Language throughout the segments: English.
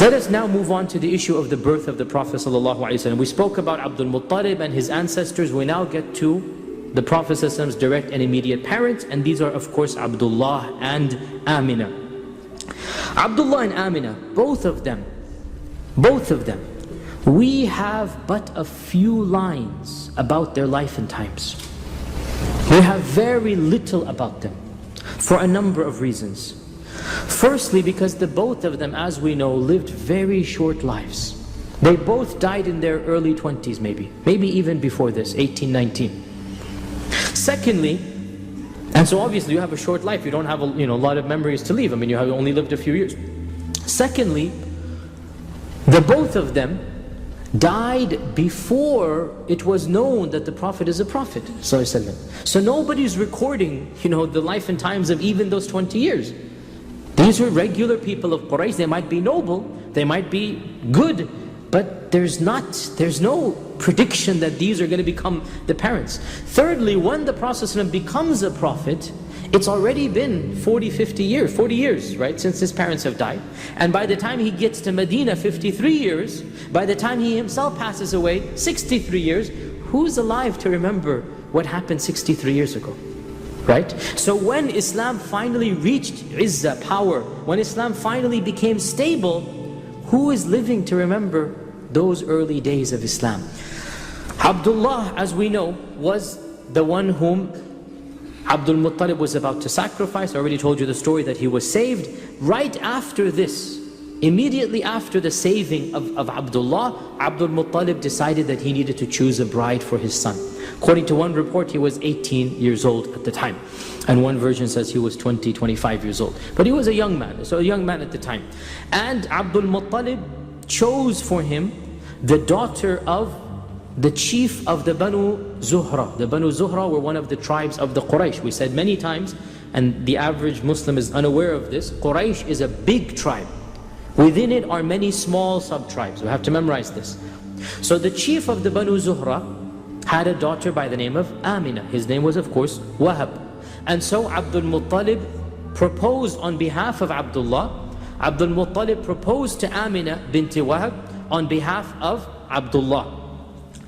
Let us now move on to the issue of the birth of the Prophet ﷺ. We spoke about Abdul Muttalib and his ancestors. We now get to the Prophet ﷺ's direct and immediate parents, and these are of course Abdullah and Amina. Abdullah and Amina, both of them, we have but a few lines about their life and times. We have very little about them for a number of reasons. Firstly, because the both of them, as we know, lived very short lives. They both died in their early 20s maybe even before this, 18, 19. Secondly, and so obviously you have a short life, you don't have a lot of memories to leave. I mean, you have only lived a few years. Secondly, the both of them died before it was known that the Prophet is a Prophet. So nobody's recording the life and times of even those 20 years. These were regular people of Quraysh. They might be noble, they might be good, but there's no prediction that these are going to become the parents. Thirdly, when the Prophet ﷺ becomes a Prophet, it's already been 40 years, right, since his parents have died. And by the time he gets to Medina, 53 years. By the time he himself passes away, 63 years. Who's alive to remember what happened 63 years ago? Right? So when Islam finally reached izzah, power, when Islam finally became stable, who is living to remember those early days of Islam? Abdullah, as we know, was the one whom Abdul Muttalib was about to sacrifice. I already told you the story that he was saved. Right after this, immediately after the saving of Abdullah, Abdul Muttalib decided that he needed to choose a bride for his son. According to one report, he was 18 years old at the time. And one version says he was 20, 25 years old. But he was a young man, so a young man at the time. And Abdul Muttalib chose for him the daughter of the chief of the Banu Zuhra. The Banu Zuhra were one of the tribes of the Quraysh. We said many times, and the average Muslim is unaware of this, Quraysh is a big tribe. Within it are many small sub-tribes. We have to memorize this. So the chief of the Banu Zuhra had a daughter by the name of Amina. His name was, of course, Wahab. And so Abdul Muttalib proposed on behalf of Abdullah. Abdul Muttalib proposed to Amina binti Wahab on behalf of Abdullah.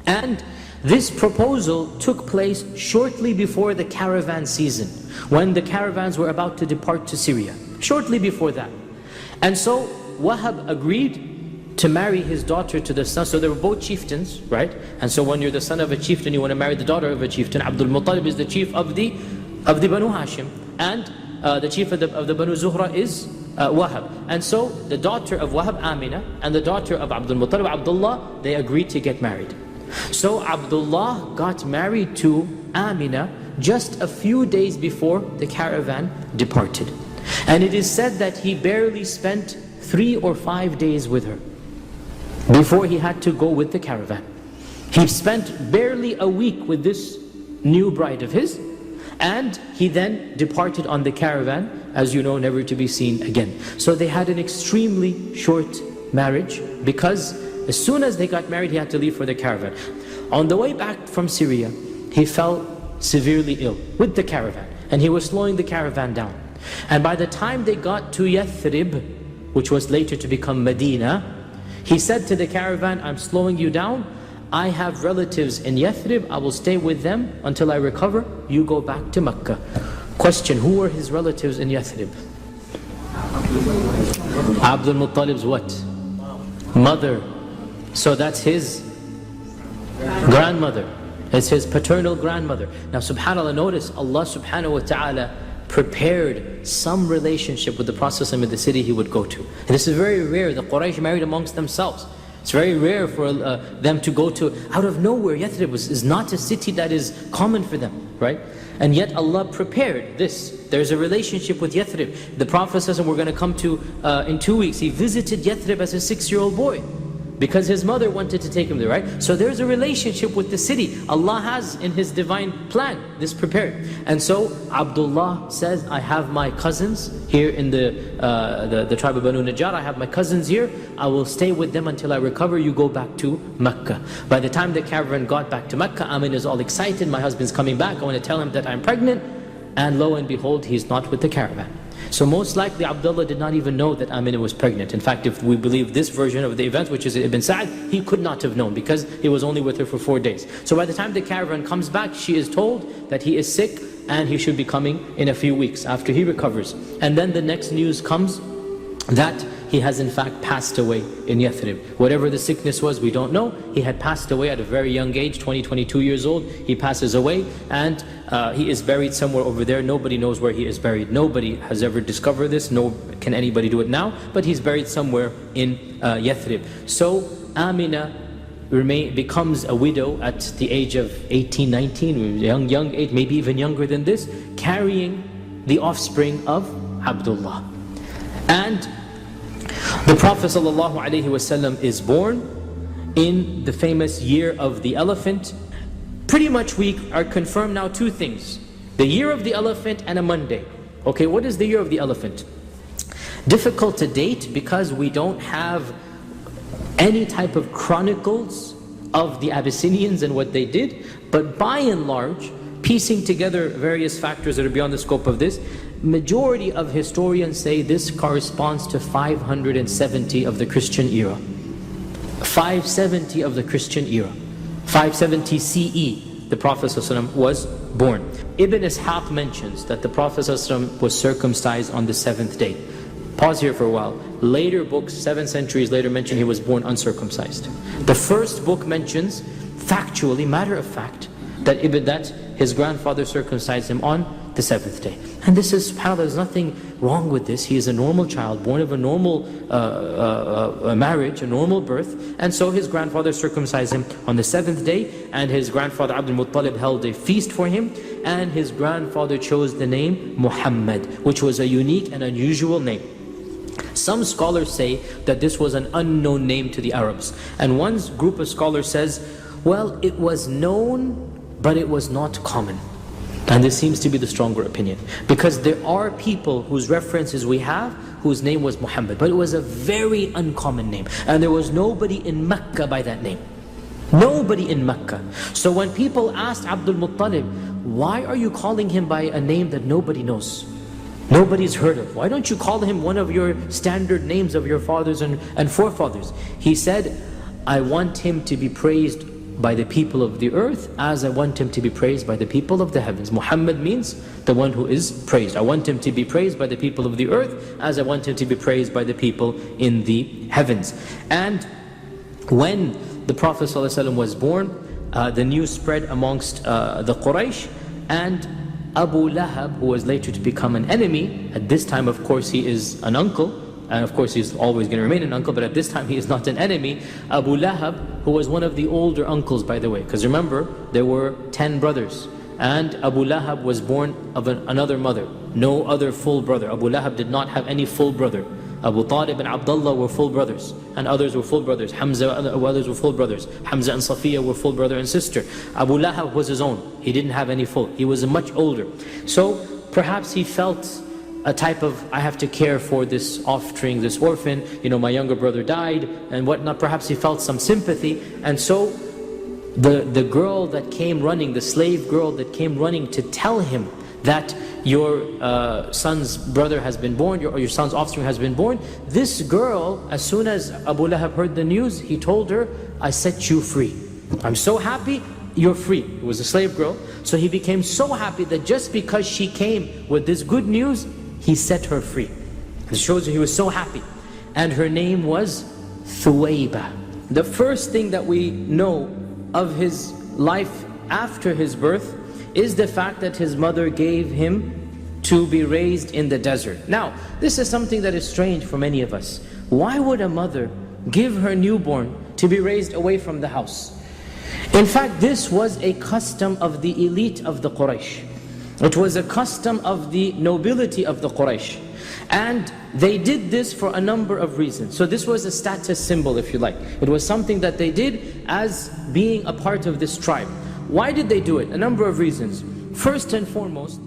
And this proposal took place shortly before the caravan season, when the caravans were about to depart to Syria. Shortly before that. And so Wahab agreed to marry his daughter to the son. So they were both chieftains, right? And so when you're the son of a chieftain, you want to marry the daughter of a chieftain. Abdul Muttalib is the chief of the Banu Hashim, and the chief of the Banu Zuhra is Wahab. And so the daughter of Wahab, Amina, and the daughter of Abdul Muttalib, Abdullah, they agreed to get married. So Abdullah got married to Amina just a few days before the caravan departed. And it is said that he barely spent 3 or 5 days with her before he had to go with the caravan. He spent barely a week with this new bride of his, and he then departed on the caravan, as you know, never to be seen again. So they had an extremely short marriage, because as soon as they got married, he had to leave for the caravan. On the way back from Syria, he fell severely ill with the caravan, and he was slowing the caravan down. And by the time they got to Yathrib, which was later to become Medina, he said to the caravan, I'm slowing you down. I have relatives in Yathrib. I will stay with them until I recover. You go back to Mecca. Question, who were his relatives in Yathrib? Abdul Muttalib's what? Mother. So that's his grandmother. It's his paternal grandmother. Now subhanAllah, notice Allah subhanahu wa ta'ala prepared some relationship with the Prophet in the city he would go to. And this is very rare. The Quraysh married amongst themselves. It's very rare for them to go to out of nowhere. Yathrib is not a city that is common for them, right? And yet Allah prepared this. There's a relationship with Yathrib. The Prophet says, and we're going to come to in 2 weeks, he visited Yathrib as a 6-year-old boy, because his mother wanted to take him there, right? So there's a relationship with the city. Allah has in His divine plan this prepared. And so Abdullah says, I have my cousins here in the tribe of Banu Najjar. I have my cousins here. I will stay with them until I recover. You go back to Mecca. By the time the caravan got back to Mecca, Amin is all excited. My husband's coming back. I want to tell him that I'm pregnant. And lo and behold, he's not with the caravan. So most likely Abdullah did not even know that Amina was pregnant. In fact, if we believe this version of the events, which is Ibn Sa'd, he could not have known because he was only with her for 4 days. So by the time the caravan comes back, she is told that he is sick and he should be coming in a few weeks after he recovers. And then the next news comes that he has in fact passed away in Yathrib. Whatever the sickness was, we don't know. He had passed away at a very young age, 22 years old. He passes away and he is buried somewhere over there. Nobody knows where he is buried. Nobody has ever discovered this, nor can anybody do it now, but he's buried somewhere in Yathrib. So Amina becomes a widow at the age of 18, 19, young age, maybe even younger than this, carrying the offspring of Abdullah. And the Prophet ﷺ is born in the famous year of the elephant. Pretty much we are confirmed now 2 things: the year of the elephant and a Monday. Okay, what is the year of the elephant? Difficult to date because we don't have any type of chronicles of the Abyssinians and what they did, but by and large, piecing together various factors that are beyond the scope of this, majority of historians say this corresponds to 570 of the Christian era. 570 of the Christian era. 570 CE, the Prophet ﷺ was born. Ibn Ishaq mentions that the Prophet ﷺ was circumcised on the 7th day. Pause here for a while. Later books, 7 centuries later, mention he was born uncircumcised. The first book mentions, factually, matter of fact, that his grandfather circumcised him on the 7th day. And this is, subhanAllah, there's nothing wrong with this. He is a normal child, born of a normal marriage, a normal birth. And so his grandfather circumcised him on the 7th day, and his grandfather Abdul Muttalib held a feast for him, and his grandfather chose the name Muhammad, which was a unique and unusual name. Some scholars say that this was an unknown name to the Arabs. And one group of scholars says, well, it was known, but it was not common. And this seems to be the stronger opinion, because there are people whose references we have whose name was Muhammad, but it was a very uncommon name, and there was nobody in Mecca by that name. Nobody in Mecca. So when people asked Abdul Muttalib, why are you calling him by a name that nobody knows, nobody's heard of? Why don't you call him one of your standard names of your fathers and forefathers? He said, I want him to be praised by the people of the earth as I want him to be praised by the people of the heavens. Muhammad means the one who is praised. I want him to be praised by the people of the earth as I want him to be praised by the people in the heavens. And when the Prophet ﷺ was born, the news spread amongst the Quraysh, and Abu Lahab, who was later to become an enemy, at this time of course he is an uncle, and of course he's always going to remain an uncle, but at this time he is not an enemy. Abu Lahab, who was one of the older uncles, by the way, because remember, there were 10 brothers, and Abu Lahab was born of another mother, no other full brother. Abu Lahab did not have any full brother. Abu Talib and Abdullah were full brothers, and others were full brothers. Hamza and others were full brothers. Hamza and Safiya were full brother and sister. Abu Lahab was his own. He didn't have any full. He was much older. So perhaps he felt a type of, I have to care for this offspring, this orphan, my younger brother died and whatnot. Perhaps he felt some sympathy, and so the girl that came running, the slave girl that came running to tell him that your son's brother has been born, or your son's offspring has been born, this girl, as soon as Abu Lahab heard the news, he told her, I set you free. I'm so happy, you're free. It was a slave girl. So he became so happy that just because she came with this good news, he set her free. It shows you he was so happy. And her name was Thuwayba. The first thing that we know of his life after his birth is the fact that his mother gave him to be raised in the desert. Now, this is something that is strange for many of us. Why would a mother give her newborn to be raised away from the house? In fact, this was a custom of the elite of the Quraysh. It was a custom of the nobility of the Quraysh. And they did this for a number of reasons. So this was a status symbol, if you like. It was something that they did as being a part of this tribe. Why did they do it? A number of reasons. First and foremost,